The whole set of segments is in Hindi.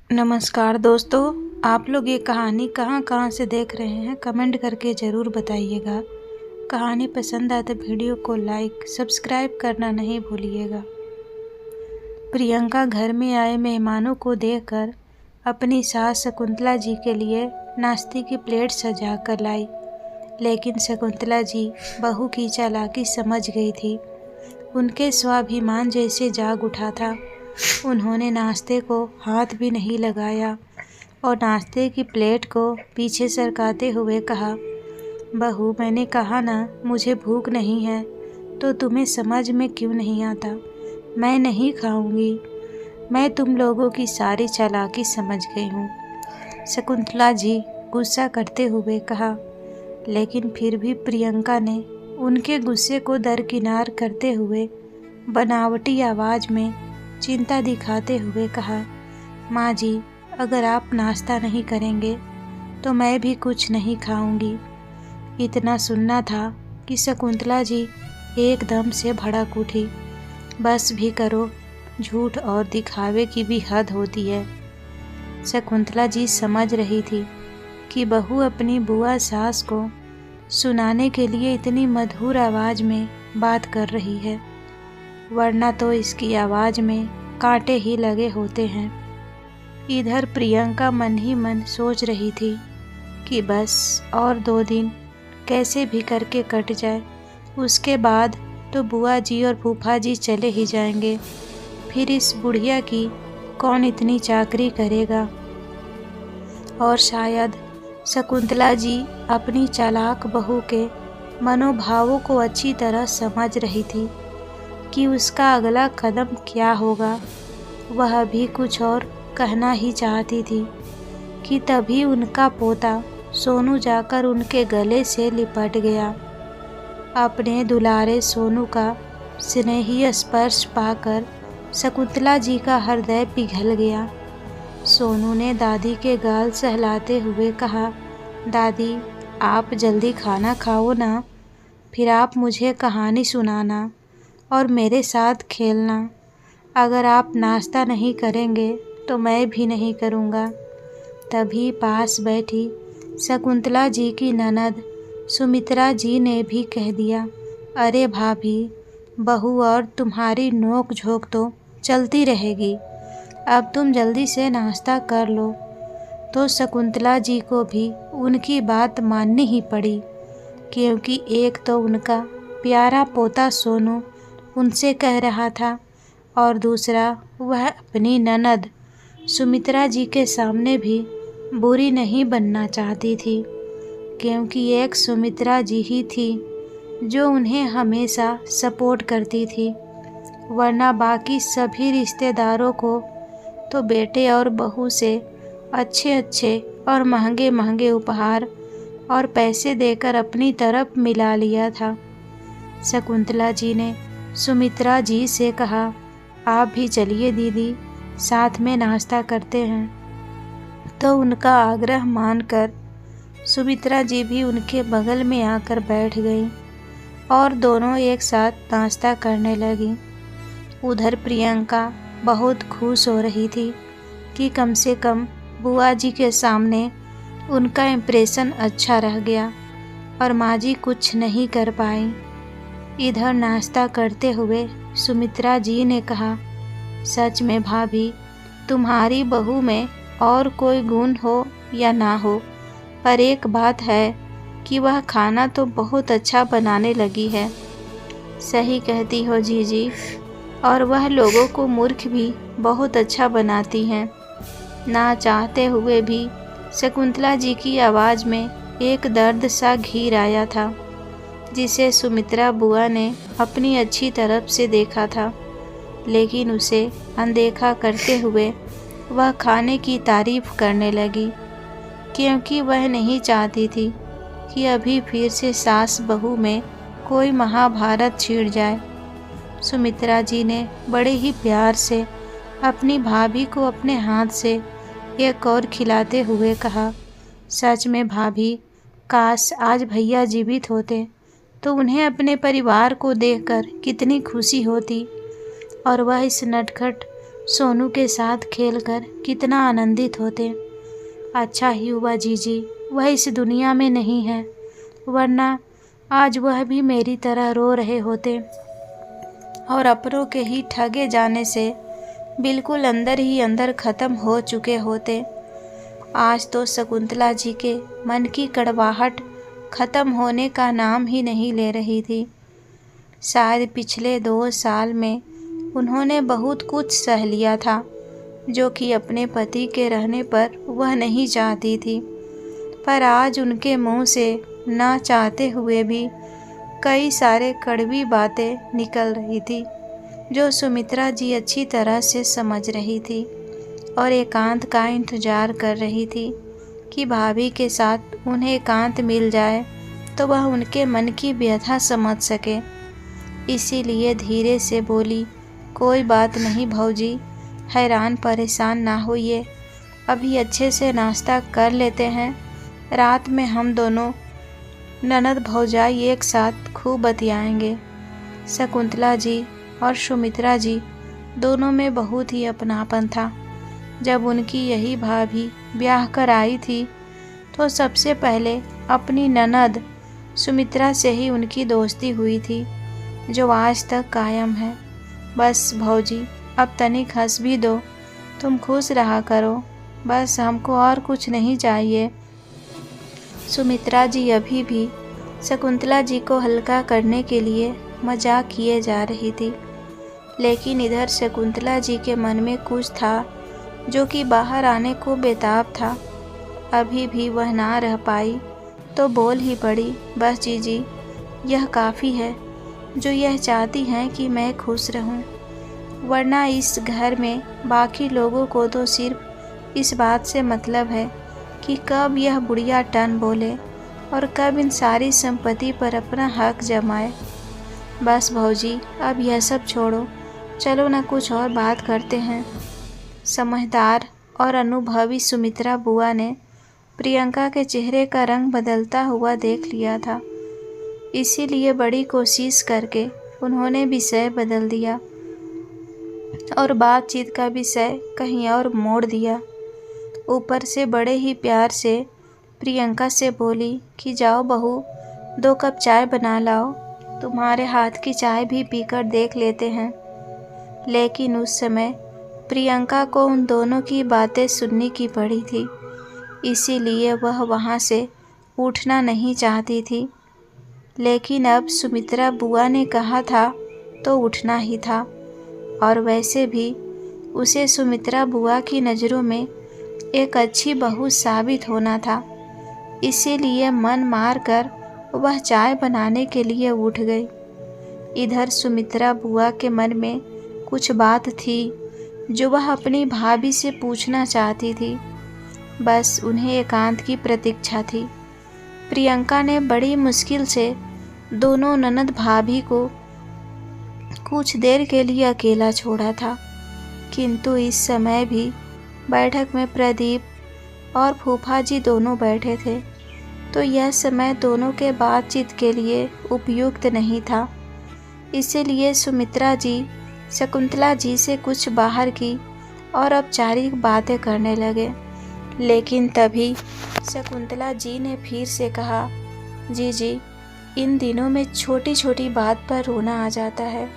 नमस्कार दोस्तों, आप लोग ये कहानी कहाँ कहाँ से देख रहे हैं कमेंट करके ज़रूर बताइएगा। कहानी पसंद आए तो वीडियो को लाइक सब्सक्राइब करना नहीं भूलिएगा। प्रियंका घर में आए मेहमानों को देखकर अपनी सास शकुंतला जी के लिए नाश्ते की प्लेट सजा कर लाई, लेकिन शकुंतला जी बहू की चालाकी समझ गई थी। उनके स्वाभिमान जैसे जाग उठा था। उन्होंने नाश्ते को हाथ भी नहीं लगाया और नाश्ते की प्लेट को पीछे सरकाते हुए कहा, बहू मैंने कहा ना मुझे भूख नहीं है, तो तुम्हें समझ में क्यों नहीं आता? मैं नहीं खाऊंगी। मैं तुम लोगों की सारी चालाकी समझ गई हूँ। शकुंतला जी गुस्सा करते हुए कहा, लेकिन फिर भी प्रियंका ने उनके गुस्से को दरकिनार करते हुए बनावटी आवाज़ में चिंता दिखाते हुए कहा, माँ जी अगर आप नाश्ता नहीं करेंगे तो मैं भी कुछ नहीं खाऊंगी। इतना सुनना था कि शकुंतला जी एकदम से भड़क उठी। बस भी करो, झूठ और दिखावे की भी हद होती है। शकुंतला जी समझ रही थी कि बहू अपनी बुआ सास को सुनाने के लिए इतनी मधुर आवाज़ में बात कर रही है, वरना तो इसकी आवाज़ में कांटे ही लगे होते हैं। इधर प्रियंका मन ही मन सोच रही थी कि बस और 2 दिन कैसे भी करके कट जाए, उसके बाद तो बुआ जी और फूफा जी चले ही जाएंगे। फिर इस बुढ़िया की कौन इतनी चाकरी करेगा। और शायद शकुंतला जी अपनी चालाक बहू के मनोभावों को अच्छी तरह समझ रही थी कि उसका अगला कदम क्या होगा। वह भी कुछ और कहना ही चाहती थी कि तभी उनका पोता सोनू जाकर उनके गले से लिपट गया। अपने दुलारे सोनू का स्नेही स्पर्श पाकर शकुंतला जी का हृदय पिघल गया। सोनू ने दादी के गाल सहलाते हुए कहा, दादी आप जल्दी खाना खाओ ना, फिर आप मुझे कहानी सुनाना और मेरे साथ खेलना। अगर आप नाश्ता नहीं करेंगे तो मैं भी नहीं करूँगा। तभी पास बैठी शकुंतला जी की ननद सुमित्रा जी ने भी कह दिया, अरे भाभी, बहू और तुम्हारी नोक झोंक तो चलती रहेगी। अब तुम जल्दी से नाश्ता कर लो। तो शकुंतला जी को भी उनकी बात माननी ही पड़ी, क्योंकि एक तो उनका प्यारा पोता सोनू उनसे कह रहा था और दूसरा वह अपनी ननद सुमित्रा जी के सामने भी बुरी नहीं बनना चाहती थी, क्योंकि एक सुमित्रा जी ही थी जो उन्हें हमेशा सपोर्ट करती थी, वरना बाकी सभी रिश्तेदारों को तो बेटे और बहू से अच्छे अच्छे और महंगे महंगे उपहार और पैसे देकर अपनी तरफ मिला लिया था। शकुंतला जी ने सुमित्रा जी से कहा, आप भी चलिए दीदी, साथ में नाश्ता करते हैं। तो उनका आग्रह मानकर सुमित्रा जी भी उनके बगल में आकर बैठ गई और दोनों एक साथ नाश्ता करने लगी। उधर प्रियंका बहुत खुश हो रही थी कि कम से कम बुआ जी के सामने उनका इम्प्रेशन अच्छा रह गया और माँ जी कुछ नहीं कर पाई। इधर नाश्ता करते हुए सुमित्रा जी ने कहा, सच में भाभी, तुम्हारी बहू में और कोई गुण हो या ना हो, पर एक बात है कि वह खाना तो बहुत अच्छा बनाने लगी है। सही कहती हो जीजी, और वह लोगों को मूर्ख भी बहुत अच्छा बनाती हैं। ना चाहते हुए भी शकुंतला जी की आवाज़ में एक दर्द सा घिर आया था, जिसे सुमित्रा बुआ ने अपनी अच्छी तरफ से देखा था, लेकिन उसे अनदेखा करते हुए वह खाने की तारीफ करने लगी, क्योंकि वह नहीं चाहती थी कि अभी फिर से सास बहू में कोई महाभारत छिड़ जाए। सुमित्रा जी ने बड़े ही प्यार से अपनी भाभी को अपने हाथ से एक और खिलाते हुए कहा, सच में भाभी, काश आज भैया जीवित होते तो उन्हें अपने परिवार को देखकर कितनी खुशी होती और वह इस नटखट सोनू के साथ खेलकर कितना आनंदित होते। अच्छा ही हुआ जीजी वह इस दुनिया में नहीं है, वरना आज वह भी मेरी तरह रो रहे होते और अपनों के ही ठगे जाने से बिल्कुल अंदर ही अंदर ख़त्म हो चुके होते। आज तो शकुंतला जी के मन की कड़वाहट ख़त्म होने का नाम ही नहीं ले रही थी। शायद पिछले 2 साल में उन्होंने बहुत कुछ सह लिया था जो कि अपने पति के रहने पर वह नहीं चाहती थी, पर आज उनके मुंह से ना चाहते हुए भी कई सारे कड़वी बातें निकल रही थी जो सुमित्रा जी अच्छी तरह से समझ रही थी और एकांत का इंतज़ार कर रही थी कि भाभी के साथ उन्हें एकांत मिल जाए तो वह उनके मन की व्यथा समझ सके। इसीलिए धीरे से बोली, कोई बात नहीं भौजी, हैरान परेशान ना होइए, अभी अच्छे से नाश्ता कर लेते हैं, रात में हम दोनों ननद भौजाई एक साथ खूब बतियाएंगे। शकुंतला जी और सुमित्रा जी दोनों में बहुत ही अपनापन था। जब उनकी यही भाभी ब्याह कर आई थी तो सबसे पहले अपनी ननद सुमित्रा से ही उनकी दोस्ती हुई थी जो आज तक कायम है। बस भौजी अब तनिक हंस भी दो, तुम खुश रहा करो, बस हमको और कुछ नहीं चाहिए। सुमित्रा जी अभी भी शकुंतला जी को हल्का करने के लिए मजाक किए जा रही थी, लेकिन इधर शकुंतला जी के मन में कुछ था जो कि बाहर आने को बेताब था। अभी भी वह ना रह पाई तो बोल ही पड़ी, बस जीजी यह काफ़ी है जो यह चाहती हैं कि मैं खुश रहूं, वरना इस घर में बाकी लोगों को तो सिर्फ इस बात से मतलब है कि कब यह बुढ़िया टन बोले और कब इन सारी संपत्ति पर अपना हक जमाए। बस भौजी अब यह सब छोड़ो, चलो ना कुछ और बात करते हैं। समझदार और अनुभवी सुमित्रा बुआ ने प्रियंका के चेहरे का रंग बदलता हुआ देख लिया था, इसीलिए बड़ी कोशिश करके उन्होंने विषय बदल दिया और बातचीत का विषय कहीं और मोड़ दिया। ऊपर से बड़े ही प्यार से प्रियंका से बोली कि जाओ बहू, 2 कप चाय बना लाओ, तुम्हारे हाथ की चाय भी पीकर देख लेते हैं। लेकिन उस समय प्रियंका को उन दोनों की बातें सुननी की पड़ी थी, इसीलिए वह वहाँ से उठना नहीं चाहती थी। लेकिन अब सुमित्रा बुआ ने कहा था तो उठना ही था, और वैसे भी उसे सुमित्रा बुआ की नज़रों में एक अच्छी बहू साबित होना था, इसीलिए मन मार कर वह चाय बनाने के लिए उठ गई। इधर सुमित्रा बुआ के मन में कुछ बात थी जो वह अपनी भाभी से पूछना चाहती थी, बस उन्हें एकांत की प्रतीक्षा थी। प्रियंका ने बड़ी मुश्किल से दोनों ननद भाभी को कुछ देर के लिए अकेला छोड़ा था, किंतु इस समय भी बैठक में प्रदीप और फूफा जी दोनों बैठे थे, तो यह समय दोनों के बातचीत के लिए उपयुक्त नहीं था। इसीलिए सुमित्रा जी शकुंतला जी से कुछ बाहर की और औपचारिक बातें करने लगे। लेकिन तभी शकुंतला जी ने फिर से कहा, जी इन दिनों में छोटी छोटी बात पर रोना आ जाता है,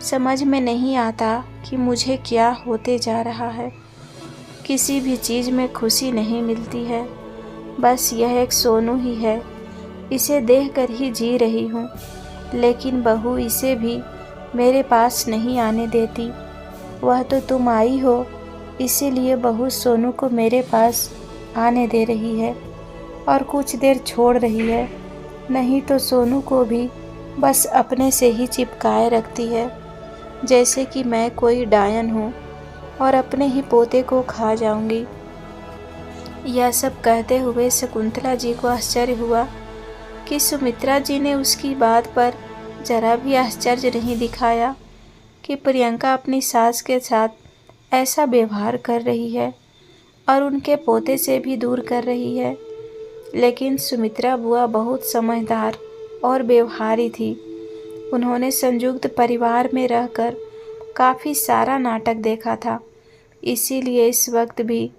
समझ में नहीं आता कि मुझे क्या होते जा रहा है। किसी भी चीज़ में खुशी नहीं मिलती है, बस यह एक सोनू ही है, इसे देखकर ही जी रही हूँ। लेकिन बहू इसे भी मेरे पास नहीं आने देती, वह तो तुम आई हो, इसीलिए बहू सोनू को मेरे पास आने दे रही है और कुछ देर छोड़ रही है, नहीं तो सोनू को भी बस अपने से ही चिपकाए रखती है, जैसे कि मैं कोई डायन हूँ और अपने ही पोते को खा जाऊंगी। यह सब कहते हुए शकुंतला जी को आश्चर्य हुआ कि सुमित्रा जी ने उसकी बात पर जरा भी आश्चर्य नहीं दिखाया कि प्रियंका अपनी सास के साथ ऐसा व्यवहार कर रही है और उनके पोते से भी दूर कर रही है। लेकिन सुमित्रा बुआ बहुत समझदार और व्यवहारी थी। उन्होंने संयुक्त परिवार में रहकर काफ़ी सारा नाटक देखा था, इसीलिए इस वक्त भी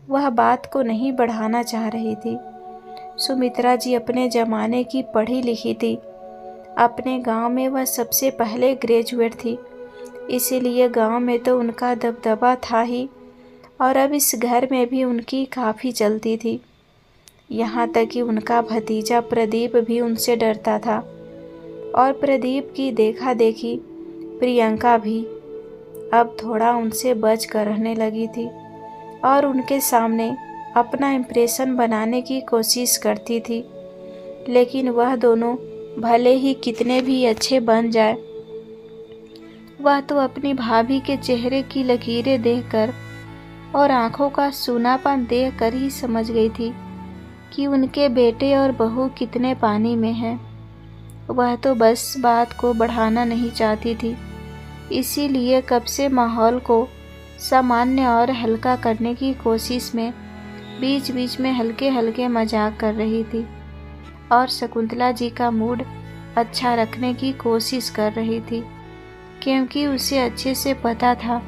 वह बात को नहीं बढ़ाना चाह रही थी। सुमित्रा जी अपने ज़माने की पढ़ी लिखी थी। अपने गांव में वह सबसे पहले ग्रेजुएट थी, इसीलिए गांव में तो उनका दबदबा था ही, और अब इस घर में भी उनकी काफ़ी चलती थी। यहाँ तक कि उनका भतीजा प्रदीप भी उनसे डरता था, और प्रदीप की देखा देखी प्रियंका भी अब थोड़ा उनसे बच कर रहने लगी थी और उनके सामने अपना इम्प्रेशन बनाने की कोशिश करती थी। लेकिन वह दोनों भले ही कितने भी अच्छे बन जाए, वह तो अपनी भाभी के चेहरे की लकीरें देखकर और आंखों का सूनापन देखकर ही समझ गई थी कि उनके बेटे और बहू कितने पानी में हैं। वह तो बस बात को बढ़ाना नहीं चाहती थी, इसीलिए कब से माहौल को सामान्य और हल्का करने की कोशिश में बीच बीच में हल्के हल्के मजाक कर रही थी और शकुंतला जी का मूड अच्छा रखने की कोशिश कर रही थी, क्योंकि उसे अच्छे से पता था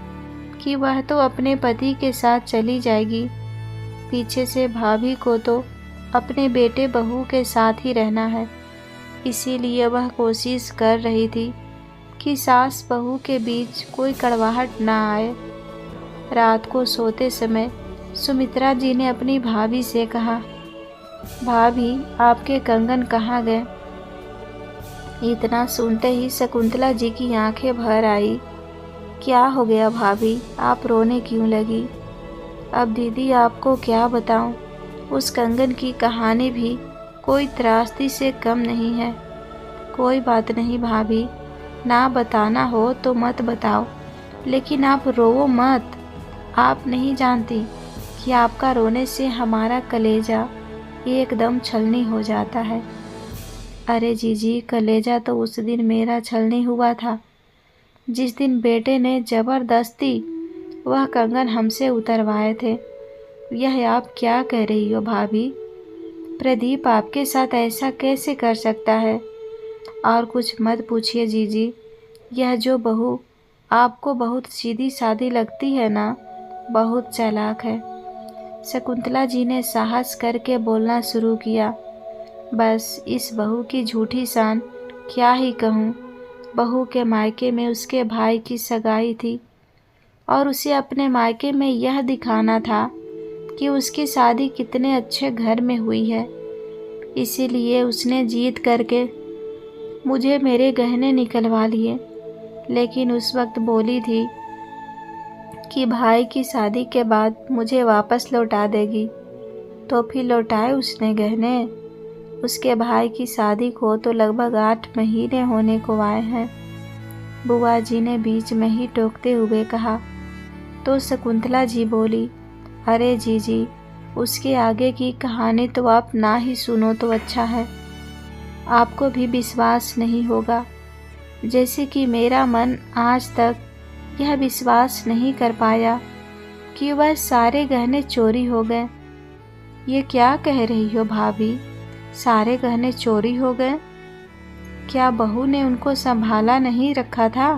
कि वह तो अपने पति के साथ चली जाएगी। पीछे से भाभी को तो अपने बेटे बहू के साथ ही रहना है, इसीलिए वह कोशिश कर रही थी कि सास बहू के बीच कोई कड़वाहट ना आए। रात को सोते समय सुमित्रा जी ने अपनी भाभी से कहा, भाभी आपके कंगन कहाँ गए? इतना सुनते ही शकुंतला जी की आंखें भर आई। क्या हो गया भाभी, आप रोने क्यों लगी? अब दीदी आपको क्या बताऊं, उस कंगन की कहानी भी कोई त्रासदी से कम नहीं है। कोई बात नहीं भाभी, ना बताना हो तो मत बताओ, लेकिन आप रो मत। आप नहीं जानती कि आपका रोने से हमारा कलेजा एकदम छलनी हो जाता है। अरे जीजी, कलेजा तो उस दिन मेरा छलनी हुआ था जिस दिन बेटे ने ज़बरदस्ती वह कंगन हमसे उतरवाए थे। यह आप क्या कह रही हो भाभी? प्रदीप आपके साथ ऐसा कैसे कर सकता है? और कुछ मत पूछिए जीजी, यह जो बहू आपको बहुत सीधी सादी लगती है ना, बहुत चालाक है। शकुंतला जी ने साहस करके बोलना शुरू किया। बस इस बहू की झूठी शान क्या ही कहूँ। बहू के मायके में उसके भाई की सगाई थी और उसे अपने मायके में यह दिखाना था कि उसकी शादी कितने अच्छे घर में हुई है। इसीलिए उसने जीत करके मुझे मेरे गहने निकलवा लिए, लेकिन उस वक्त बोली थी कि भाई की शादी के बाद मुझे वापस लौटा देगी। तो फिर लौटाए उसने गहने। उसके भाई की शादी को तो लगभग 8 महीने होने को आए हैं। बुआ जी ने बीच में ही टोकते हुए कहा। तो शकुंतला जी बोली, अरे जीजी, उसके आगे की कहानी तो आप ना ही सुनो तो अच्छा है। आपको भी विश्वास नहीं होगा, जैसे कि मेरा मन आज तक यह विश्वास नहीं कर पाया कि वह सारे गहने चोरी हो गए। ये क्या कह रही हो भाभी, सारे गहने चोरी हो गए? क्या बहू ने उनको संभाला नहीं रखा था?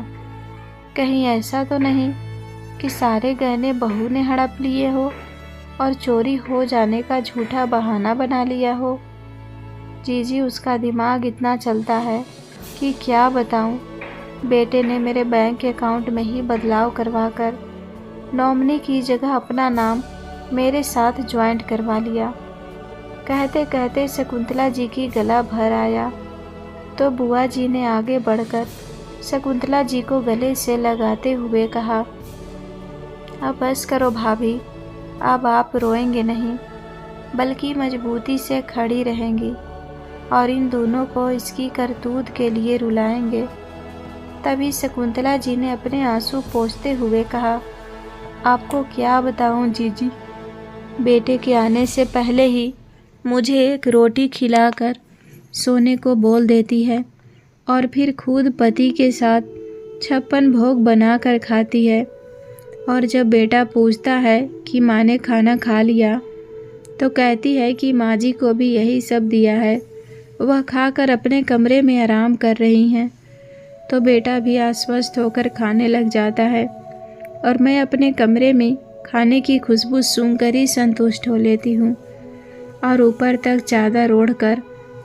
कहीं ऐसा तो नहीं कि सारे गहने बहू ने हड़प लिए हो और चोरी हो जाने का झूठा बहाना बना लिया हो? जीजी, उसका दिमाग इतना चलता है कि क्या बताऊं। बेटे ने मेरे बैंक अकाउंट में ही बदलाव करवाकर नॉमिनी की जगह अपना नाम मेरे साथ ज्वाइंट करवा लिया। कहते कहते शकुंतला जी की गला भर आया तो बुआ जी ने आगे बढ़कर शकुंतला जी को गले से लगाते हुए कहा, अब बस करो भाभी, अब आप रोएंगे नहीं बल्कि मजबूती से खड़ी रहेंगी और इन दोनों को इसकी करतूत के लिए रुलाएंगे। तभी शकुंतला जी ने अपने आंसू पोंछते हुए कहा, आपको क्या बताऊं जीजी, बेटे के आने से पहले ही मुझे एक रोटी खिलाकर सोने को बोल देती है और फिर खुद पति के साथ 56 भोग बनाकर खाती है। और जब बेटा पूछता है कि माँ ने खाना खा लिया तो कहती है कि माँ जी को भी यही सब दिया है, वह खाकर अपने कमरे में आराम कर रही हैं। तो बेटा भी आश्वस्त होकर खाने लग जाता है और मैं अपने कमरे में खाने की खुशबू सूंघकर ही संतुष्ट हो लेती हूँ और ऊपर तक चादर ओढ़कर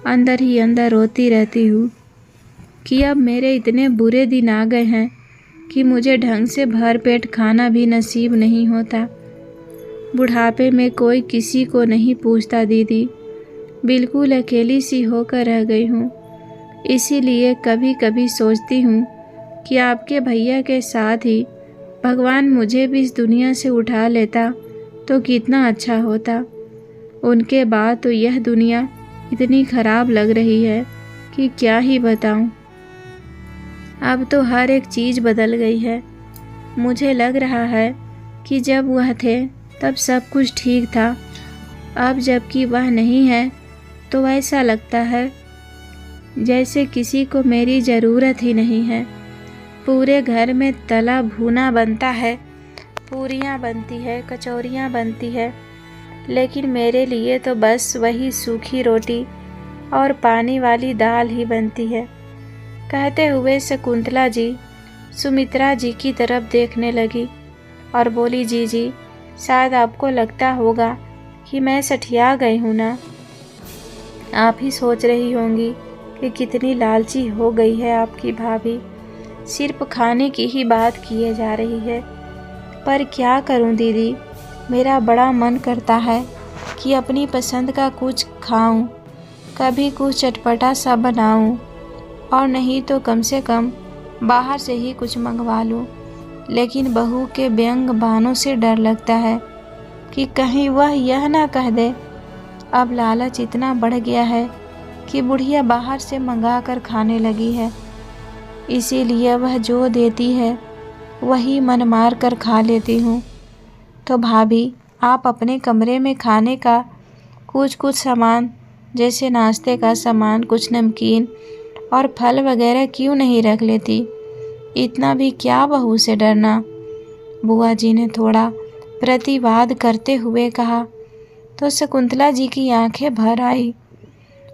अंदर ही अंदर रोती रहती हूँ कि अब मेरे इतने बुरे दिन आ गए हैं कि मुझे ढंग से भर पेट खाना भी नसीब नहीं होता। बुढ़ापे में कोई किसी को नहीं पूछता दीदी, बिल्कुल अकेली सी होकर रह गई हूँ। इसीलिए कभी कभी सोचती हूँ कि आपके भैया के साथ ही भगवान मुझे भी इस दुनिया से उठा लेता तो कितना अच्छा होता। उनके बाद तो यह दुनिया इतनी खराब लग रही है कि क्या ही बताऊँ। अब तो हर एक चीज़ बदल गई है। मुझे लग रहा है कि जब वह थे तब सब कुछ ठीक था। अब जबकि वह नहीं है तो ऐसा लगता है जैसे किसी को मेरी ज़रूरत ही नहीं है। पूरे घर में तला भुना बनता है, पूरियाँ बनती है, कचौरियाँ बनती है, लेकिन मेरे लिए तो बस वही सूखी रोटी और पानी वाली दाल ही बनती है। कहते हुए शकुंतला जी सुमित्रा जी की तरफ देखने लगी और बोली, जी शायद आपको लगता होगा कि मैं सठिया गई हूँ ना। आप ही सोच रही होंगी कि कितनी लालची हो गई है आपकी भाभी, सिर्फ खाने की ही बात किए जा रही है। पर क्या करूँ दीदी, मेरा बड़ा मन करता है कि अपनी पसंद का कुछ खाऊं, कभी कुछ चटपटा सा बनाऊं और नहीं तो कम से कम बाहर से ही कुछ मंगवा लूं। लेकिन बहू के व्यंग बानों से डर लगता है कि कहीं वह यह ना कह दे। अब लालच इतना बढ़ गया है कि बुढ़िया बाहर से मंगा कर खाने लगी है, इसीलिए वह जो देती है वही मन मार कर खा लेती हूँ। तो भाभी, आप अपने कमरे में खाने का कुछ सामान जैसे नाश्ते का सामान, कुछ नमकीन और फल वगैरह क्यों नहीं रख लेती? इतना भी क्या बहू से डरना? बुआ जी ने थोड़ा प्रतिवाद करते हुए कहा तो शकुंतला जी की आंखें भर आई।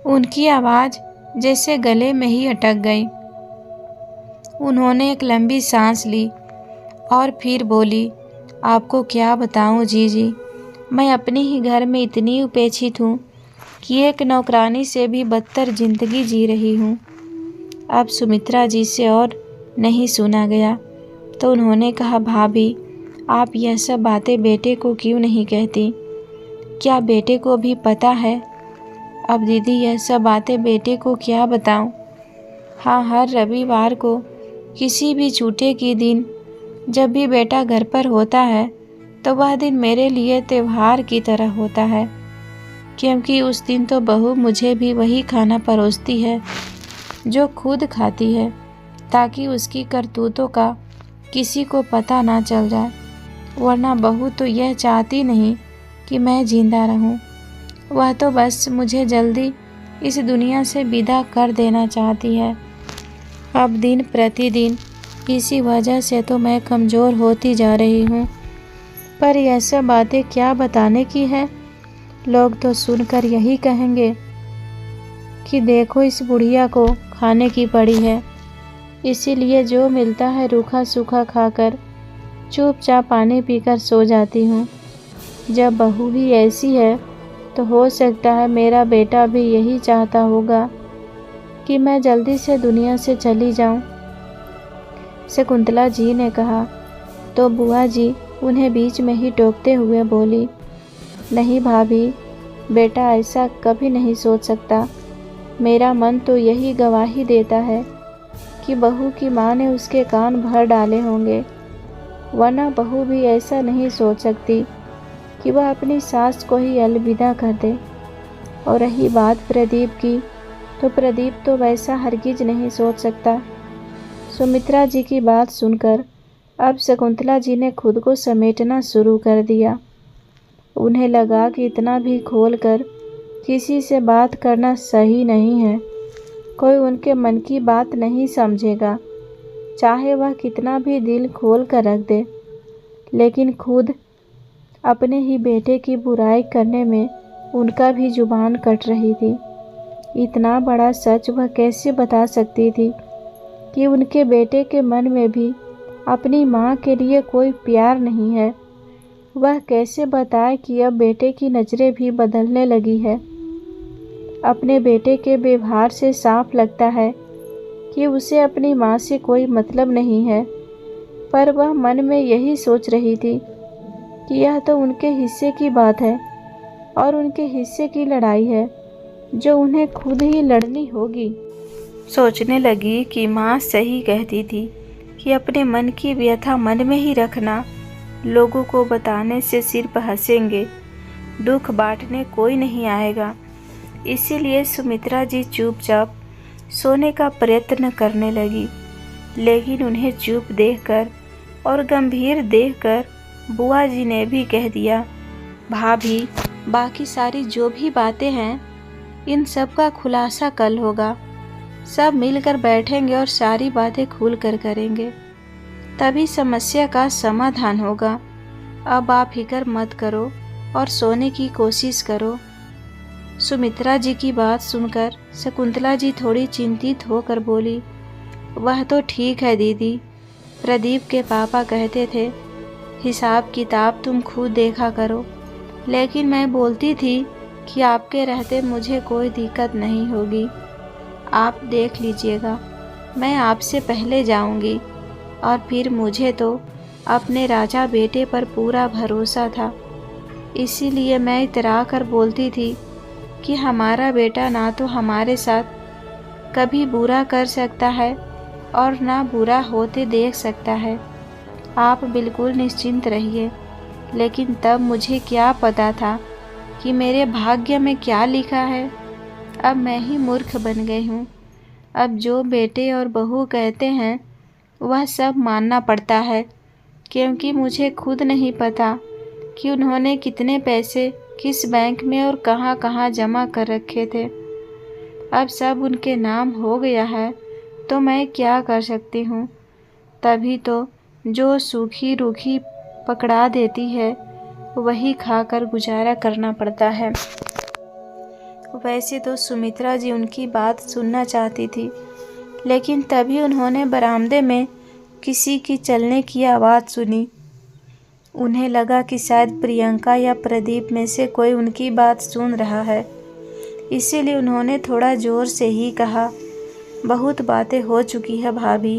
उनकी आवाज़ जैसे गले में ही अटक गई। उन्होंने एक लंबी सांस ली और फिर बोली, आपको क्या बताऊं जीजी, मैं अपने ही घर में इतनी उपेक्षित हूँ कि एक नौकरानी से भी बदतर जिंदगी जी रही हूँ। अब सुमित्रा जी से और नहीं सुना गया तो उन्होंने कहा, भाभी आप यह सब बातें बेटे को क्यों नहीं कहती? क्या बेटे को भी पता है? अब दीदी यह सब बातें बेटे को क्या बताऊं? हाँ, हर रविवार को किसी भी छुट्टे के दिन जब भी बेटा घर पर होता है तो वह दिन मेरे लिए त्योहार की तरह होता है, क्योंकि उस दिन तो बहू मुझे भी वही खाना परोसती है जो खुद खाती है, ताकि उसकी करतूतों का किसी को पता ना चल जाए। वरना बहू तो यह चाहती नहीं कि मैं जिंदा रहूं। वह तो बस मुझे जल्दी इस दुनिया से विदा कर देना चाहती है। अब दिन प्रतिदिन इसी वजह से तो मैं कमज़ोर होती जा रही हूँ। पर यह सब बातें क्या बताने की है? लोग तो सुनकर यही कहेंगे कि देखो इस बुढ़िया को खाने की पड़ी है, इसीलिए जो मिलता है रूखा सूखा खाकर चुपचाप पानी पीकर सो जाती हूँ। जब बहू ही ऐसी है तो हो सकता है मेरा बेटा भी यही चाहता होगा कि मैं जल्दी से दुनिया से चली जाऊं। शकुंतला जी ने कहा तो बुआ जी उन्हें बीच में ही टोकते हुए बोली, नहीं भाभी, बेटा ऐसा कभी नहीं सोच सकता। मेरा मन तो यही गवाही देता है कि बहू की माँ ने उसके कान भर डाले होंगे, वरना बहू भी ऐसा नहीं सोच सकती कि वह अपनी सास को ही अलविदा कर दे। और रही बात प्रदीप की, तो प्रदीप तो वैसा हरगिज नहीं सोच सकता। सुमित्रा जी की बात सुनकर अब शकुंतला जी ने खुद को समेटना शुरू कर दिया। उन्हें लगा कि इतना भी खोलकर किसी से बात करना सही नहीं है। कोई उनके मन की बात नहीं समझेगा, चाहे वह कितना भी दिल खोल कर रख दे। लेकिन खुद अपने ही बेटे की बुराई करने में उनका भी जुबान कट रही थी। इतना बड़ा सच वह कैसे बता सकती थी कि उनके बेटे के मन में भी अपनी माँ के लिए कोई प्यार नहीं है। वह कैसे बताए कि अब बेटे की नज़रें भी बदलने लगी है। अपने बेटे के व्यवहार से साफ लगता है कि उसे अपनी माँ से कोई मतलब नहीं है, पर वह मन में यही सोच रही थी कि यह तो उनके हिस्से की बात है और उनके हिस्से की लड़ाई है जो उन्हें खुद ही लड़नी होगी। सोचने लगी कि माँ सही कहती थी कि अपने मन की व्यथा मन में ही रखना, लोगों को बताने से सिर्फ हंसेंगे, दुख बांटने कोई नहीं आएगा। इसीलिए सुमित्रा जी चुपचाप सोने का प्रयत्न करने लगी, लेकिन उन्हें चुप देखकर और गंभीर देखकर बुआ जी ने भी कह दिया, भाभी, बाकी सारी जो भी बातें हैं इन सब का खुलासा कल होगा। सब मिलकर बैठेंगे और सारी बातें खुल कर करेंगे, तभी समस्या का समाधान होगा। अब आप फिक्र मत करो और सोने की कोशिश करो। सुमित्रा जी की बात सुनकर शकुंतला जी थोड़ी चिंतित होकर बोली, वह तो ठीक है दीदी, प्रदीप के पापा कहते थे हिसाब किताब तुम खुद देखा करो, लेकिन मैं बोलती थी कि आपके रहते मुझे कोई दिक्कत नहीं होगी, आप देख लीजिएगा, मैं आपसे पहले जाऊंगी। और फिर मुझे तो अपने राजा बेटे पर पूरा भरोसा था, इसीलिए मैं इतरा कर बोलती थी कि हमारा बेटा ना तो हमारे साथ कभी बुरा कर सकता है और ना बुरा होते देख सकता है। आप बिल्कुल निश्चिंत रहिए। लेकिन तब मुझे क्या पता था कि मेरे भाग्य में क्या लिखा है। अब मैं ही मूर्ख बन गई हूँ। अब जो बेटे और बहू कहते हैं वह सब मानना पड़ता है, क्योंकि मुझे खुद नहीं पता कि उन्होंने कितने पैसे किस बैंक में और कहाँ कहाँ जमा कर रखे थे। अब सब उनके नाम हो गया है तो मैं क्या कर सकती हूँ। तभी तो जो सूखी रूखी पकड़ा देती है वही खाकर गुजारा करना पड़ता है। वैसे तो सुमित्रा जी उनकी बात सुनना चाहती थी, लेकिन तभी उन्होंने बरामदे में किसी की चलने की आवाज़ सुनी। उन्हें लगा कि शायद प्रियंका या प्रदीप में से कोई उनकी बात सुन रहा है, इसीलिए उन्होंने थोड़ा ज़ोर से ही कहा, बहुत बातें हो चुकी है भाभी,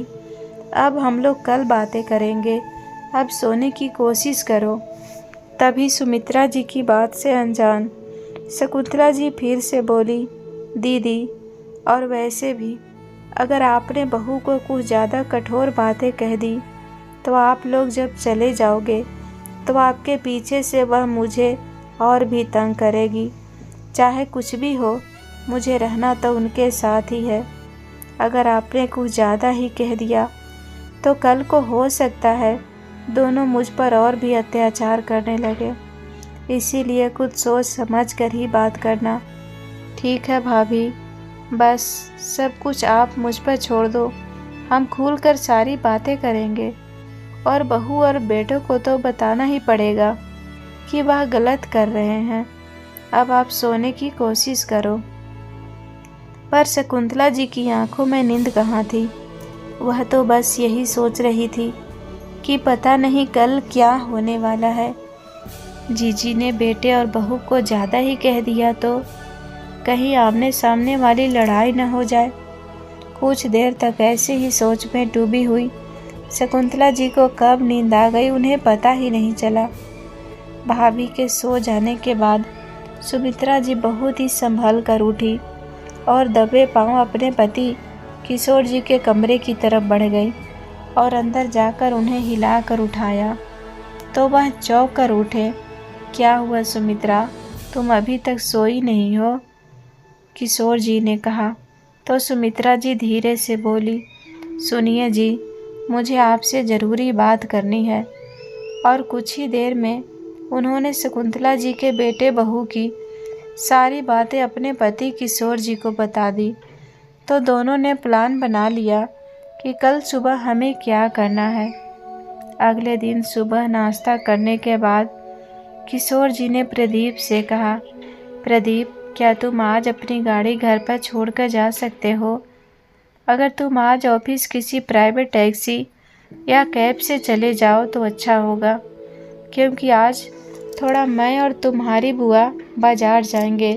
अब हम लोग कल बातें करेंगे, अब सोने की कोशिश करो। तभी सुमित्रा जी की बात से अनजान शकुंतला जी फिर से बोली, दीदी, और वैसे भी अगर आपने बहू को कुछ ज़्यादा कठोर बातें कह दी तो आप लोग जब चले जाओगे तो आपके पीछे से वह मुझे और भी तंग करेगी। चाहे कुछ भी हो, मुझे रहना तो उनके साथ ही है। अगर आपने कुछ ज़्यादा ही कह दिया तो कल को हो सकता है दोनों मुझ पर और भी अत्याचार करने लगे। इसीलिए कुछ सोच समझ कर ही बात करना। ठीक है भाभी, बस सब कुछ आप मुझ पर छोड़ दो, हम खुल कर सारी बातें करेंगे और बहू और बेटों को तो बताना ही पड़ेगा कि वह गलत कर रहे हैं। अब आप सोने की कोशिश करो। पर शकुंतला जी की आंखों में नींद कहाँ थी। वह तो बस यही सोच रही थी कि पता नहीं कल क्या होने वाला है। जीजी ने बेटे और बहू को ज़्यादा ही कह दिया तो कहीं आमने सामने वाली लड़ाई न हो जाए। कुछ देर तक ऐसे ही सोच में डूबी हुई शकुंतला जी को कब नींद आ गई उन्हें पता ही नहीं चला। भाभी के सो जाने के बाद सुमित्रा जी बहुत ही संभल कर उठी और दबे पांव अपने पति किशोर जी के कमरे की तरफ बढ़ गई और अंदर जाकर उन्हें हिला कर उठाया तो वह चौंक कर उठे। क्या हुआ सुमित्रा, तुम अभी तक सोई नहीं हो? किशोर जी ने कहा तो सुमित्रा जी धीरे से बोली, सुनिए जी, मुझे आपसे ज़रूरी बात करनी है। और कुछ ही देर में उन्होंने शकुंतला जी के बेटे बहू की सारी बातें अपने पति किशोर जी को बता दी। तो दोनों ने प्लान बना लिया कि कल सुबह हमें क्या करना है। अगले दिन सुबह नाश्ता करने के बाद किशोर जी ने प्रदीप से कहा, प्रदीप, क्या तुम आज अपनी गाड़ी घर पर छोड़कर जा सकते हो? अगर तुम आज ऑफिस किसी प्राइवेट टैक्सी या कैब से चले जाओ तो अच्छा होगा, क्योंकि आज थोड़ा मैं और तुम्हारी बुआ बाजार जाएंगे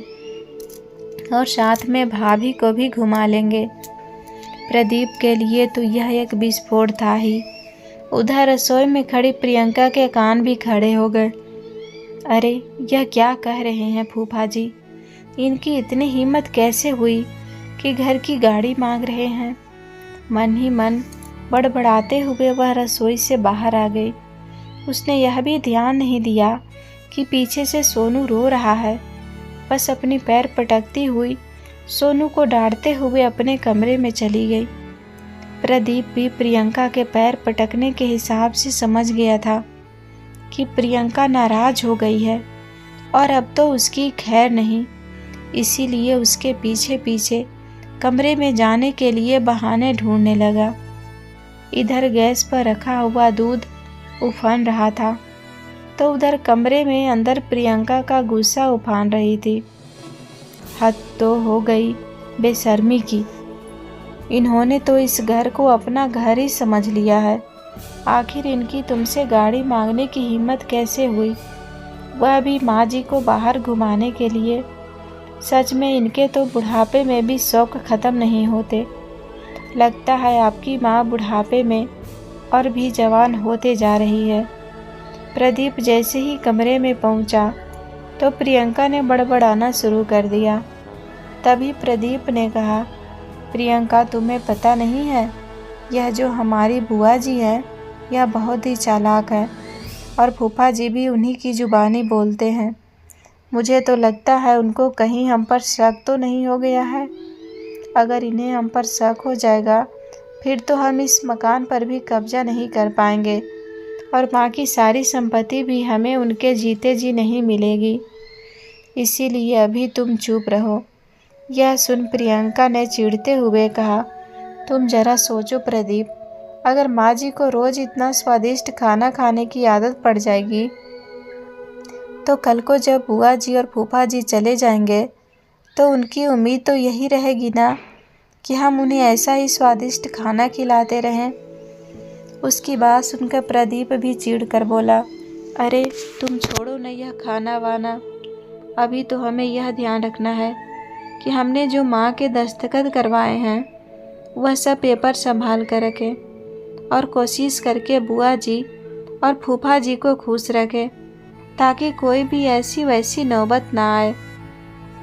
और साथ में भाभी को भी घुमा लेंगे। प्रदीप के लिए तो यह एक विस्फोट था ही। उधर रसोई में खड़ी प्रियंका के कान भी खड़े हो गए। अरे यह क्या कह रहे हैं फूफा जी? इनकी इतनी हिम्मत कैसे हुई कि घर की गाड़ी मांग रहे हैं? मन ही मन बड़बड़ाते हुए वह रसोई से बाहर आ गई। उसने यह भी ध्यान नहीं दिया कि पीछे से सोनू रो रहा है। बस अपनी पैर पटकती हुई सोनू को डांटते हुए अपने कमरे में चली गई। प्रदीप भी प्रियंका के पैर पटकने के हिसाब से समझ गया था कि प्रियंका नाराज हो गई है और अब तो उसकी खैर नहीं। इसीलिए उसके पीछे पीछे कमरे में जाने के लिए बहाने ढूंढने लगा। इधर गैस पर रखा हुआ दूध उफान रहा था तो उधर कमरे में अंदर प्रियंका का गुस्सा उफान रही थी। हद तो हो गई बेशर्मी की। इन्होंने तो इस घर को अपना घर ही समझ लिया है। आखिर इनकी तुमसे गाड़ी मांगने की हिम्मत कैसे हुई, वह भी माँ जी को बाहर घुमाने के लिए? सच में इनके तो बुढ़ापे में भी शौक ख़त्म नहीं होते। लगता है आपकी माँ बुढ़ापे में और भी जवान होते जा रही है। प्रदीप जैसे ही कमरे में पहुंचा तो प्रियंका ने बड़बड़ाना शुरू कर दिया। तभी प्रदीप ने कहा, प्रियंका तुम्हें पता नहीं है, यह जो हमारी बुआ जी हैं यह बहुत ही चालाक है और फूफा जी भी उन्हीं की जुबानी बोलते हैं। मुझे तो लगता है उनको कहीं हम पर शक तो नहीं हो गया है। अगर इन्हें हम पर शक हो जाएगा फिर तो हम इस मकान पर भी कब्जा नहीं कर पाएंगे और माँ की सारी संपत्ति भी हमें उनके जीते जी नहीं मिलेगी। इसीलिए अभी तुम चुप रहो। यह सुन प्रियंका ने चिढ़ते हुए कहा, तुम जरा सोचो प्रदीप, अगर माँ जी को रोज़ इतना स्वादिष्ट खाना खाने की आदत पड़ जाएगी तो कल को जब बुआ जी और फूफा जी चले जाएंगे तो उनकी उम्मीद तो यही रहेगी ना कि हम उन्हें ऐसा ही स्वादिष्ट खाना खिलाते रहें। उसकी बात सुनकर प्रदीप भी चिढ़ कर बोला, अरे तुम छोड़ो न यह खाना वाना। अभी तो हमें यह ध्यान रखना है कि हमने जो माँ के दस्तखत करवाए हैं वह सब पेपर संभाल कर रखें और कोशिश करके बुआ जी और फूफा जी को खुश रखें, ताकि कोई भी ऐसी वैसी नौबत ना आए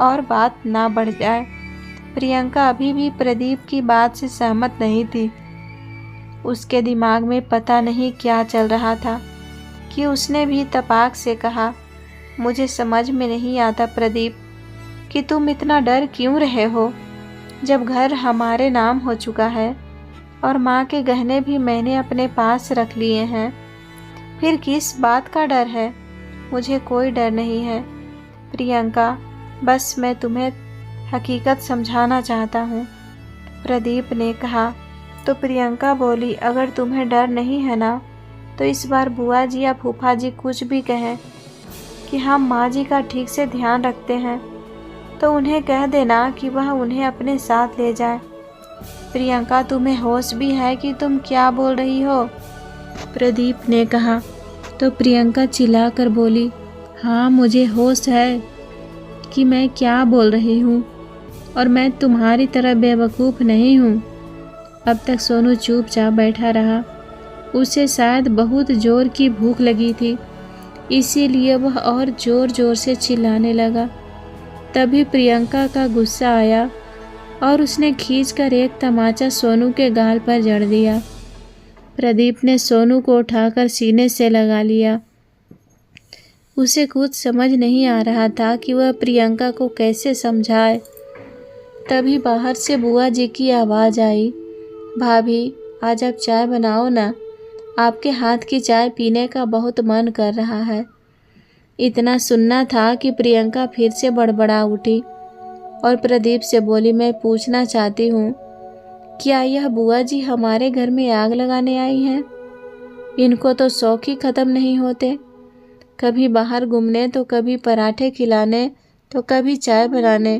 और बात ना बढ़ जाए। प्रियंका अभी भी प्रदीप की बात से सहमत नहीं थी। उसके दिमाग में पता नहीं क्या चल रहा था कि उसने भी तपाक से कहा, मुझे समझ में नहीं आता प्रदीप कि तुम इतना डर क्यों रहे हो, जब घर हमारे नाम हो चुका है और माँ के गहने भी मैंने अपने पास रख लिए हैं। फिर किस बात का डर है? मुझे कोई डर नहीं है प्रियंका, बस मैं तुम्हें हकीकत समझाना चाहता हूँ। प्रदीप ने कहा तो प्रियंका बोली, अगर तुम्हें डर नहीं है ना तो इस बार बुआ जी या फूफा जी कुछ भी कहें कि हम माँ जी का ठीक से ध्यान रखते हैं तो उन्हें कह देना कि वह उन्हें अपने साथ ले जाए। प्रियंका तुम्हें होश भी है कि तुम क्या बोल रही हो? प्रदीप ने कहा तो प्रियंका चिल्लाकर बोली, हाँ मुझे होश है कि मैं क्या बोल रही हूँ और मैं तुम्हारी तरह बेवकूफ़ नहीं हूँ। अब तक सोनू चुपचाप बैठा रहा। उसे शायद बहुत ज़ोर की भूख लगी थी, इसीलिए वह और ज़ोर ज़ोर से चिल्लाने लगा। तभी प्रियंका का गुस्सा आया और उसने खींचकर एक तमाचा सोनू के गाल पर जड़ दिया। प्रदीप ने सोनू को उठाकर सीने से लगा लिया। उसे कुछ समझ नहीं आ रहा था कि वह प्रियंका को कैसे समझाए। तभी बाहर से बुआ जी की आवाज़ आई, भाभी आज आप चाय बनाओ ना, आपके हाथ की चाय पीने का बहुत मन कर रहा है। इतना सुनना था कि प्रियंका फिर से बड़बड़ा उठी और प्रदीप से बोली, मैं पूछना चाहती हूँ, क्या यह बुआ जी हमारे घर में आग लगाने आई हैं? इनको तो शौक ही ख़त्म नहीं होते, कभी बाहर घूमने तो कभी पराठे खिलाने तो कभी चाय बनाने।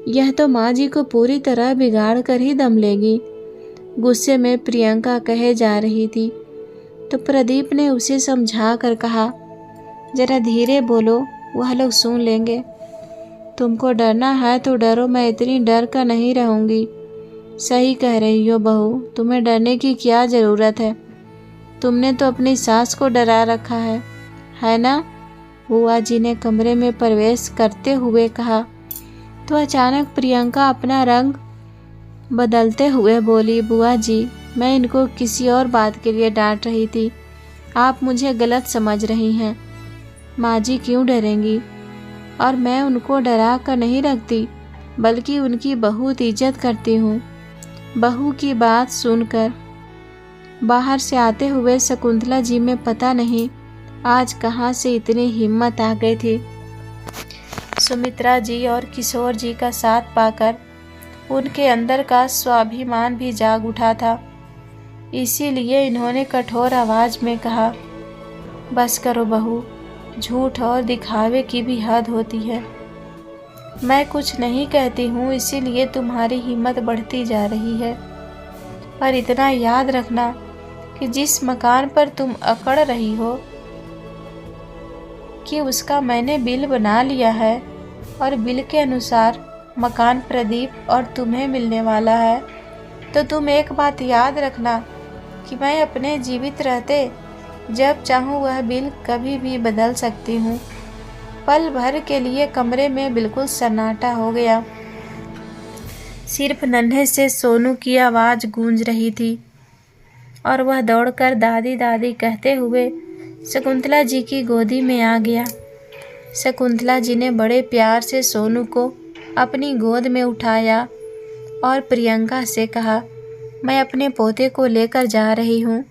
यह तो माँ जी को पूरी तरह बिगाड़ कर ही दम लेगी। गुस्से में प्रियंका कहे जा रही थी तो प्रदीप ने उसे समझा कर कहा, जरा धीरे बोलो, वह लोग सुन लेंगे। तुमको डरना है तो डरो, मैं इतनी डर कर नहीं रहूँगी। सही कह रही हो बहू, तुम्हें डरने की क्या ज़रूरत है। तुमने तो अपनी सास को डरा रखा है ना? बुआ जी ने कमरे में प्रवेश करते हुए कहा तो अचानक प्रियंका अपना रंग बदलते हुए बोली, बुआ जी, मैं इनको किसी और बात के लिए डांट रही थी। आप मुझे गलत समझ रही हैं। माँ जी क्यों डरेंगी? और मैं उनको डरा कर नहीं रखती, बल्कि उनकी बहुत इज्जत करती हूँ। बहू की बात सुनकर बाहर से आते हुए शकुंतला जी में पता नहीं आज कहाँ से इतनी हिम्मत आ गई थी। सुमित्रा जी और किशोर जी का साथ पाकर उनके अंदर का स्वाभिमान भी जाग उठा था। इसीलिए इन्होंने कठोर आवाज में कहा, बस करो बहू, झूठ और दिखावे की भी हद होती है। मैं कुछ नहीं कहती हूँ, इसीलिए तुम्हारी हिम्मत बढ़ती जा रही है। पर इतना याद रखना कि जिस मकान पर तुम अकड़ रही हो कि उसका मैंने बिल बना लिया है और बिल के अनुसार मकान प्रदीप और तुम्हें मिलने वाला है, तो तुम एक बात याद रखना कि मैं अपने जीवित रहते जब चाहूँ वह बिल कभी भी बदल सकती हूँ। पल भर के लिए कमरे में बिल्कुल सन्नाटा हो गया। सिर्फ नन्हे से सोनू की आवाज़ गूंज रही थी और वह दौड़कर दादी दादी कहते हुए शकुंतला जी की गोदी में आ गया। शकुंतला जी ने बड़े प्यार से सोनू को अपनी गोद में उठाया और प्रियंका से कहा, मैं अपने पोते को लेकर जा रही हूँ,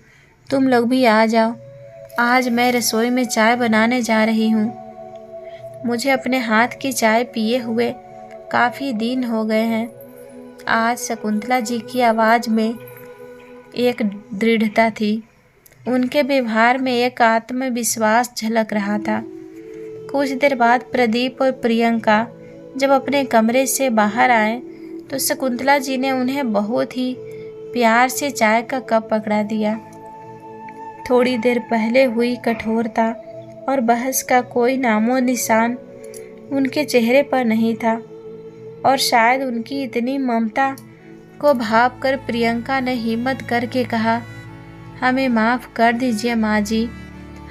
तुम लोग भी आ जाओ। आज मैं रसोई में चाय बनाने जा रही हूँ। मुझे अपने हाथ की चाय पिए हुए काफ़ी दिन हो गए हैं। आज शकुंतला जी की आवाज़ में एक दृढ़ता थी, उनके व्यवहार में एक आत्मविश्वास झलक रहा था। कुछ देर बाद प्रदीप और प्रियंका जब अपने कमरे से बाहर आए तो शकुंतला जी ने उन्हें बहुत ही प्यार से चाय का कप पकड़ा दिया। थोड़ी देर पहले हुई कठोरता और बहस का कोई नामो निशान उनके चेहरे पर नहीं था और शायद उनकी इतनी ममता को भाप कर प्रियंका ने हिम्मत करके कहा, हमें माफ़ कर दीजिए माँ जी,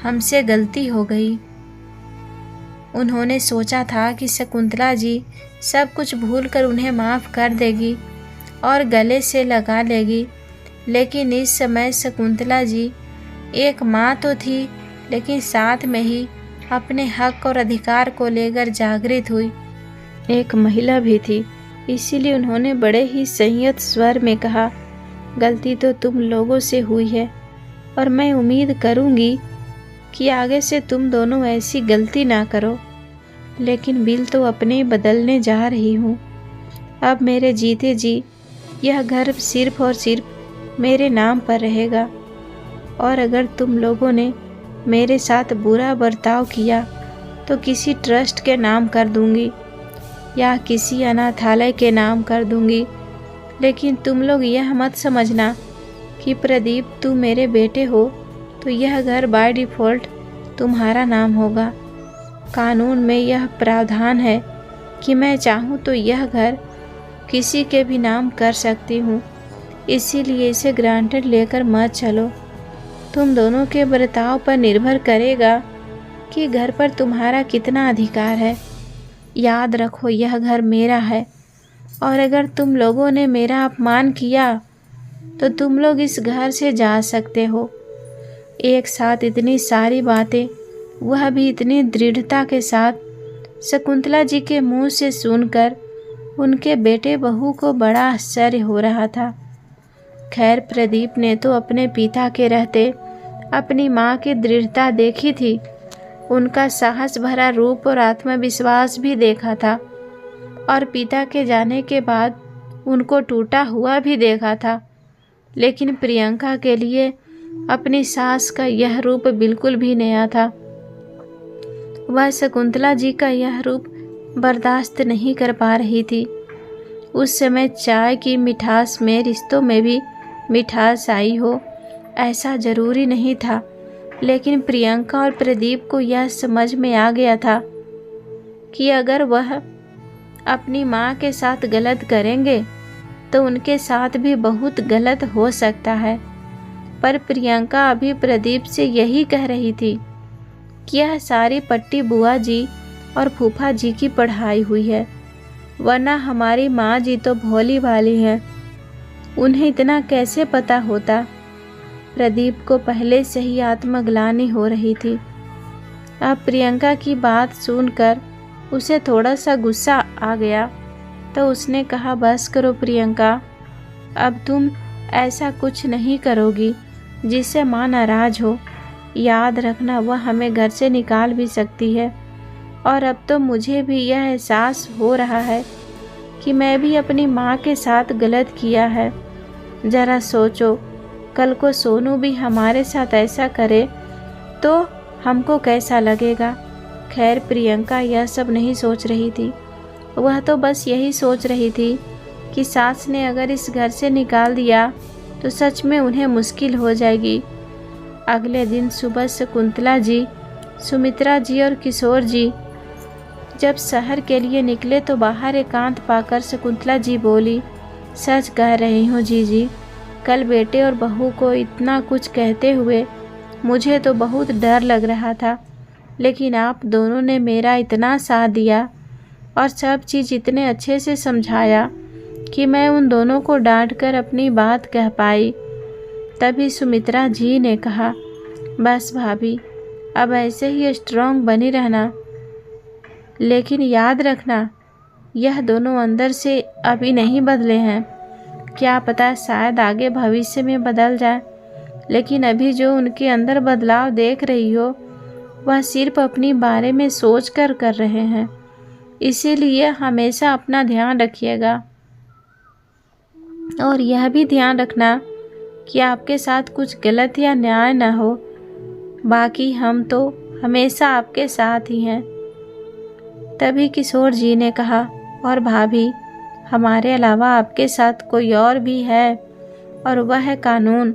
हमसे गलती हो गई। उन्होंने सोचा था कि शकुंतला जी सब कुछ भूलकर उन्हें माफ़ कर देगी और गले से लगा लेगी, लेकिन इस समय शकुंतला जी एक माँ तो थी, लेकिन साथ में ही अपने हक और अधिकार को लेकर जागृत हुई एक महिला भी थी। इसीलिए उन्होंने बड़े ही संयत स्वर में कहा, गलती तो तुम लोगों से हुई है और मैं उम्मीद करूँगी कि आगे से तुम दोनों ऐसी गलती ना करो, लेकिन बिल तो अपने बदलने जा रही हूँ। अब मेरे जीते जी यह घर सिर्फ और सिर्फ मेरे नाम पर रहेगा और अगर तुम लोगों ने मेरे साथ बुरा बर्ताव किया तो किसी ट्रस्ट के नाम कर दूँगी या किसी अनाथालय के नाम कर दूँगी, लेकिन तुम लोग यह मत समझना कि प्रदीप तुम मेरे बेटे हो तो यह घर बाय डिफ़ॉल्ट तुम्हारा नाम होगा। कानून में यह प्रावधान है कि मैं चाहूँ तो यह घर किसी के भी नाम कर सकती हूँ, इसीलिए इसे ग्रांटेड लेकर मत चलो। तुम दोनों के बर्ताव पर निर्भर करेगा कि घर पर तुम्हारा कितना अधिकार है। याद रखो, यह घर मेरा है और अगर तुम लोगों ने मेरा अपमान किया तो तुम लोग इस घर से जा सकते हो। एक साथ इतनी सारी बातें, वह भी इतनी दृढ़ता के साथ शकुंतला जी के मुंह से सुनकर उनके बेटे बहू को बड़ा आश्चर्य हो रहा था। खैर, प्रदीप ने तो अपने पिता के रहते अपनी माँ की दृढ़ता देखी थी, उनका साहस भरा रूप और आत्मविश्वास भी देखा था और पिता के जाने के बाद उनको टूटा हुआ भी देखा था, लेकिन प्रियंका के लिए अपनी सास का यह रूप बिल्कुल भी नया था। वह शकुंतला जी का यह रूप बर्दाश्त नहीं कर पा रही थी। उस समय चाय की मिठास में रिश्तों में भी मिठास आई हो, ऐसा ज़रूरी नहीं था। लेकिन प्रियंका और प्रदीप को यह समझ में आ गया था कि अगर वह अपनी माँ के साथ गलत करेंगे तो उनके साथ भी बहुत गलत हो सकता है। पर प्रियंका अभी प्रदीप से यही कह रही थी कि यह सारी पट्टी बुआ जी और फूफा जी की पढ़ाई हुई है, वरना हमारी माँ जी तो भोली भाली हैं, उन्हें इतना कैसे पता होता। प्रदीप को पहले से ही आत्मग्लानि हो रही थी। अब प्रियंका की बात सुनकर उसे थोड़ा सा गुस्सा आ गया, तो उसने कहा, बस करो प्रियंका, अब तुम ऐसा कुछ नहीं करोगी जिससे माँ नाराज़ हो। याद रखना, वह हमें घर से निकाल भी सकती है। और अब तो मुझे भी यह एहसास हो रहा है कि मैं भी अपनी माँ के साथ गलत किया है। ज़रा सोचो, कल को सोनू भी हमारे साथ ऐसा करे तो हमको कैसा लगेगा। खैर प्रियंका यह सब नहीं सोच रही थी, वह तो बस यही सोच रही थी कि सास ने अगर इस घर से निकाल दिया तो सच में उन्हें मुश्किल हो जाएगी। अगले दिन सुबह शकुंतला जी, सुमित्रा जी और किशोर जी जब शहर के लिए निकले तो बाहर एकांत पाकर शकुंतला जी बोली, सच कह रही हूँ जीजी, कल बेटे और बहू को इतना कुछ कहते हुए मुझे तो बहुत डर लग रहा था, लेकिन आप दोनों ने मेरा इतना साथ दिया और सब चीज़ इतने अच्छे से समझाया कि मैं उन दोनों को डांटकर अपनी बात कह पाई। तभी सुमित्रा जी ने कहा, बस भाभी, अब ऐसे ही स्ट्रांग बनी रहना, लेकिन याद रखना यह दोनों अंदर से अभी नहीं बदले हैं, क्या पता शायद आगे भविष्य में बदल जाए। लेकिन अभी जो उनके अंदर बदलाव देख रही हो वह सिर्फ अपनी बारे में सोच कर रहे हैं, इसीलिए हमेशा अपना ध्यान रखिएगा और यह भी ध्यान रखना कि आपके साथ कुछ गलत या न्याय न हो। बाकी हम तो हमेशा आपके साथ ही हैं। तभी किशोर जी ने कहा, और भाभी, हमारे अलावा आपके साथ कोई और भी है और वह है कानून।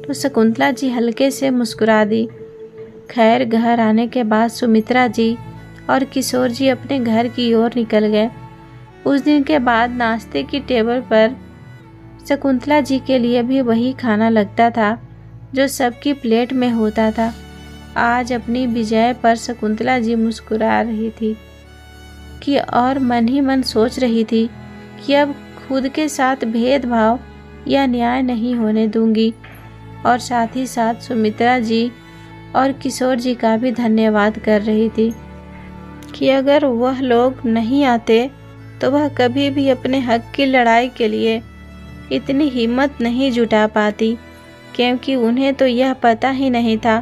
तो शकुंतला जी हल्के से मुस्कुरा दी। खैर घर आने के बाद सुमित्रा जी और किशोर जी अपने घर की ओर निकल गए। उस दिन के बाद नाश्ते की टेबल पर शकुंतला जी के लिए भी वही खाना लगता था जो सबकी प्लेट में होता था। आज अपनी विजय पर शकुंतला जी मुस्कुरा रही थी कि और मन ही मन सोच रही थी कि अब खुद के साथ भेदभाव या न्याय नहीं होने दूंगी, और साथ ही साथ सुमित्रा जी और किशोर जी का भी धन्यवाद कर रही थी कि अगर वह लोग नहीं आते तो वह कभी भी अपने हक की लड़ाई के लिए इतनी हिम्मत नहीं जुटा पाती, क्योंकि उन्हें तो यह पता ही नहीं था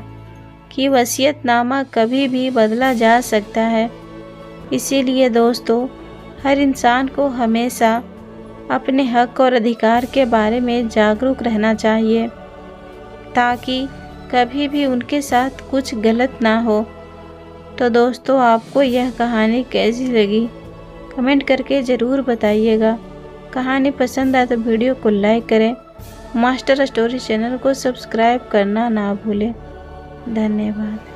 कि वसीयतनामा कभी भी बदला जा सकता है। इसीलिए दोस्तों, हर इंसान को हमेशा अपने हक और अधिकार के बारे में जागरूक रहना चाहिए, ताकि कभी भी उनके साथ कुछ गलत ना हो। तो दोस्तों, आपको यह कहानी कैसी लगी कमेंट करके ज़रूर बताइएगा। कहानी पसंद आए तो वीडियो को लाइक करें। मास्टर स्टोरी चैनल को सब्सक्राइब करना ना भूलें। धन्यवाद।